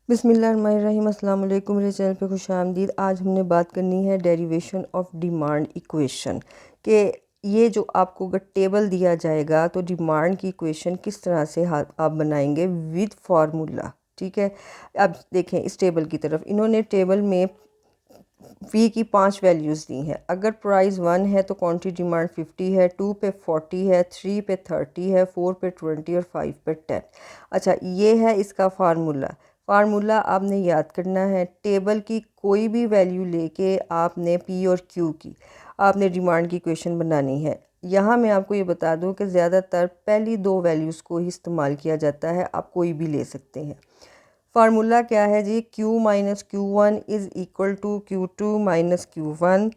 बिस्मिल्लाहिर्रहमानिर्रहीम। अस्सलाम वालेकुम। मेरे चैनल पे खुशामदीद। आज हमने बात करनी है डेरिवेशन ऑफ डिमांड इक्वेशन के ये जो आपको अगर टेबल दिया जाएगा तो डिमांड की इक्वेशन किस तरह से आप बनाएंगे विद फार्मूला। ठीक है, अब देखें इस टेबल की तरफ। इन्होंने टेबल में फ़ी की 5 वैल्यूज़ दी हैं। अगर प्राइस 1 है तो क्वांटिटी डिमांड 50 है, 2 पे 40 है, 3 पे 30 है, 4 पे 20 और 5 पे 10। अच्छा, ये है इसका फार्मूला। फार्मूला आपने याद करना है। टेबल की कोई भी वैल्यू लेके आपने पी और क्यू की आपने डिमांड की इक्वेशन बनानी है। यहाँ मैं आपको ये बता दूँ कि ज़्यादातर पहली 2 वैल्यूज़ को ही इस्तेमाल किया जाता है, आप कोई भी ले सकते हैं। फार्मूला क्या है जी? Q minus Q1 is equal to Q2 minus Q1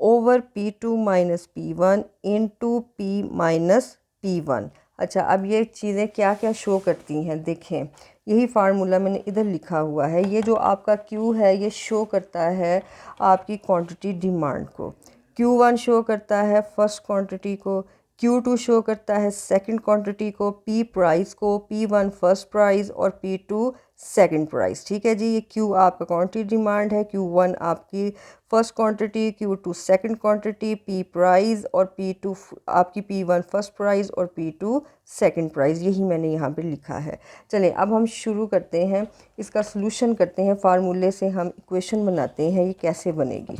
over P2 minus P1 into P minus P1। अच्छा, अब ये चीज़ें क्या क्या शो करती हैं देखें। यही फार्मूला मैंने इधर लिखा हुआ है। ये जो आपका Q है ये शो करता है आपकी क्वांटिटी डिमांड को। Q1 शो करता है फर्स्ट क्वांटिटी को, Q2 शो करता है सेकंड क्वांटिटी को, P प्राइस को, P1 फर्स्ट प्राइस और P2 सेकंड प्राइस। ठीक है जी, ये Q आपका क्वांटिटी डिमांड है, Q1 आपकी first quantity, Q2 second quantity, P price और P2 आपकी P1 फर्स्ट प्राइस और P2 सेकंड प्राइस। यही मैंने यहाँ पे लिखा है। चलें अब हम शुरू करते हैं, इसका सलूशन करते हैं। फार्मूले से हम इक्वेशन बनाते हैं, ये कैसे बनेगी।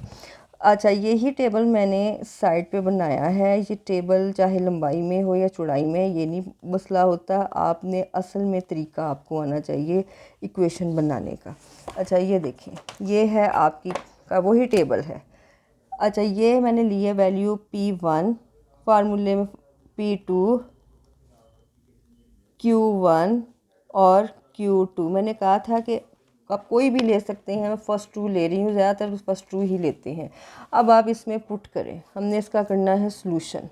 अच्छा, यही टेबल मैंने साइड पे बनाया है। ये टेबल चाहे लंबाई में हो या चौड़ाई में, ये नहीं मसला होता। आपने असल में तरीका आपको आना चाहिए इक्वेशन बनाने का। अच्छा, ये देखें, ये है आपकी का वही टेबल है। अच्छा, ये मैंने ली है वैल्यू P1, फार्मूले में P2, Q1 और Q2। मैंने कहा था कि आप कोई भी ले सकते हैं, मैं फ़र्स्ट 2 ले रही हूँ, ज़्यादातर फर्स्ट 2 ही लेते हैं। अब आप इसमें पुट करें, हमने इसका करना है सॉल्यूशन।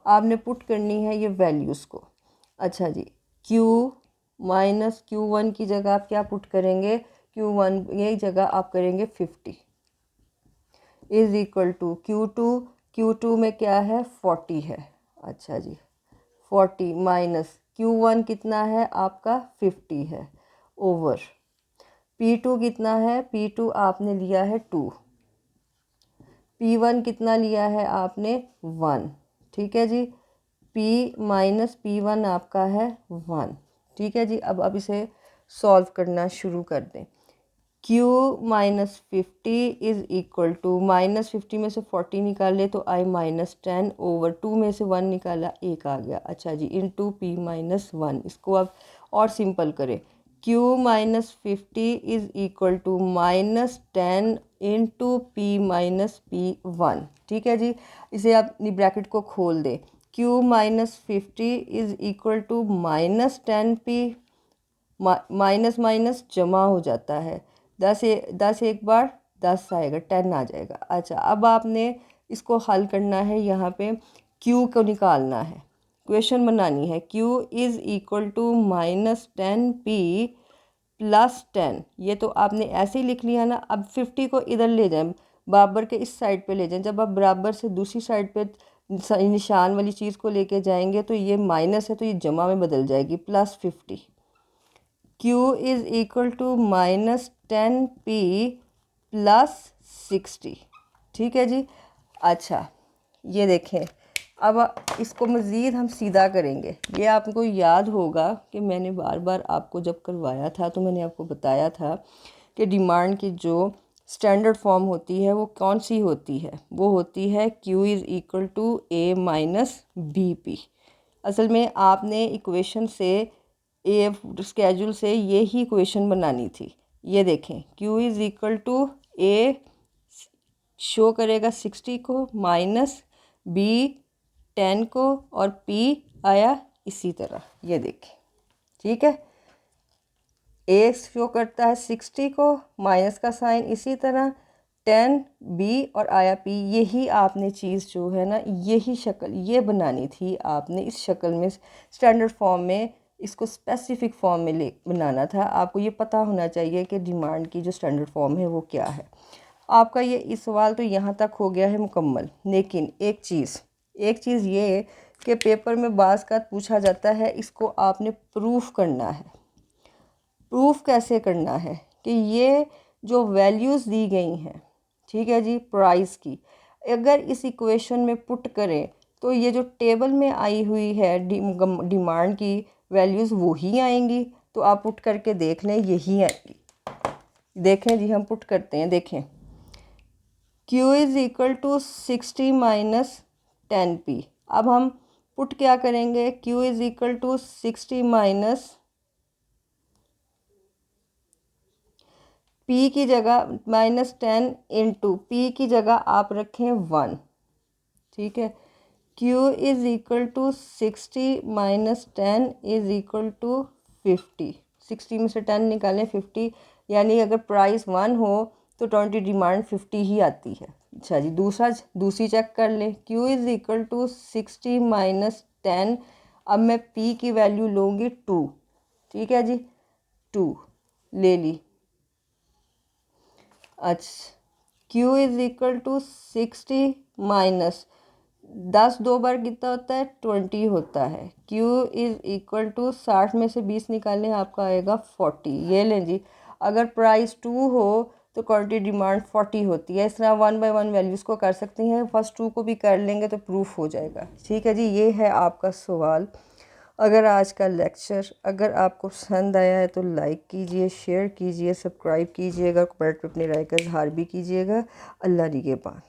आपने पुट करनी है ये वैल्यूज़ को। अच्छा जी, Q माइनस Q1 की जगह आप क्या पुट करेंगे? Q1 यही जगह आप करेंगे 50 इज़ इक्वल टू Q2 में क्या है? 40 है। अच्छा जी, 40 माइनस Q1 कितना है आपका? 50 है ओवर P2 कितना है? P2 आपने लिया है 2, P1 कितना लिया है आपने? 1। ठीक है जी, P माइनस P1 आपका है 1। ठीक है जी, अब इसे सॉल्व करना शुरू कर दें। Q minus 50 is equal to, minus 50 में से 40 निकाले तो आई माइनस 10 ओवर 2 में से 1 निकाला, 1 आ गया। अच्छा जी, इंटू P माइनस 1। इसको अब और सिंपल करें। Q minus 50 is equal to minus 10 into P minus P1। ठीक है जी, इसे आप ब्रैकेट को खोल दें। Q minus 50 is equal to minus 10P, minus minus जमा हो जाता है। 10 एक बार 10 आएगा, 10 आ जाएगा। अच्छा, अब आपने इसको हल करना है। यहाँ पे Q को निकालना है, क्वेश्चन बनानी है। Q is equal to minus 10P plus 10। ये तो आपने ऐसे ही लिख लिया ना। अब 50 को इधर ले जाएं, बराबर के इस साइड पे ले जाएं। जब आप बराबर से दूसरी साइड पे निशान वाली चीज़ को लेके जाएंगे तो ये माइनस है तो ये जमा में बदल जाएगी, plus 50। Q is equal to minus 10P plus 60। ठीक है जी। अच्छा, ये देखें, अब इसको मज़ीद हम सीधा करेंगे। ये आपको याद होगा कि मैंने बार बार आपको जब करवाया था तो मैंने आपको बताया था कि डिमांड की जो स्टैंडर्ड फॉर्म होती है वो कौन सी होती है? वो होती है Q is equal to A minus BP। असल में आपने इक्वेशन से ए स्केड्यूल से ये ही इक्वेशन बनानी थी। ये देखें, Q is equal to A show करेगा 60 को, माइनस B 10 को, और P आया इसी तरह। ये देखें, ठीक है, A शो करता है 60 को, माइनस का साइन इसी तरह, 10 B और आया P। यही आपने चीज़ जो है ना, यही शक्ल ये बनानी थी आपने। इस शक्ल में स्टैंडर्ड फॉर्म में इसको स्पेसिफिक फॉर्म में ले बनाना था। आपको ये पता होना चाहिए कि डिमांड की जो स्टैंडर्ड फॉर्म है वो क्या है। आपका ये इस सवाल तो यहाँ तक हो गया है मुकम्मल। लेकिन एक चीज़ ये है कि पेपर में बाज़ का पूछा जाता है, इसको आपने प्रूफ करना है। प्रूफ कैसे करना है कि ये जो वैल्यूज़ दी गई हैं, ठीक है जी, प्राइस की, अगर इस इक्वेशन में पुट करें तो ये जो टेबल में आई हुई है डिमांड की वैल्यूज़ वही आएंगी। तो आप पुट करके देख लें, यही आएगी। देखें जी, हम पुट करते हैं, देखें। Q is equal to 60 minus 10P। अब हम पुट क्या करेंगे, Q is equal to 60 minus P की जगह -10 इंटू P की जगह आप रखें 1, ठीक है। Q is equal to 60 minus 10 is equal to 50। 60 में से 10 निकालें 50, यानी अगर प्राइस 1 हो तो 20 डिमांड 50 ही आती है। अच्छा जी, दूसरी चेक कर लें। Q is equal to 60 minus 10। अब मैं P की वैल्यू लूँगी 2, ठीक है जी, 2 ले ली। अच्छा, Q is equal to 60 minus 10 दो बार कितना होता है, 20 होता है। Q इज़ इक्वल टू 60 में से 20 निकालें, आपका आएगा 40। ये लें जी, अगर प्राइस 2 हो तो क्वांटिटी डिमांड 40 होती है। इस तरह 1 बाय 1 वैल्यूज़ को कर सकती हैं। फर्स्ट 2 को भी कर लेंगे तो प्रूफ हो जाएगा। ठीक है जी, ये है आपका सवाल। अगर आज का लेक्चर अगर आपको पसंद आया है तो लाइक कीजिए, शेयर कीजिए, सब्सक्राइब कीजिएगा, कमेंट में अपनी राय का इजहार भी कीजिएगा। अल्लाह निगहबान।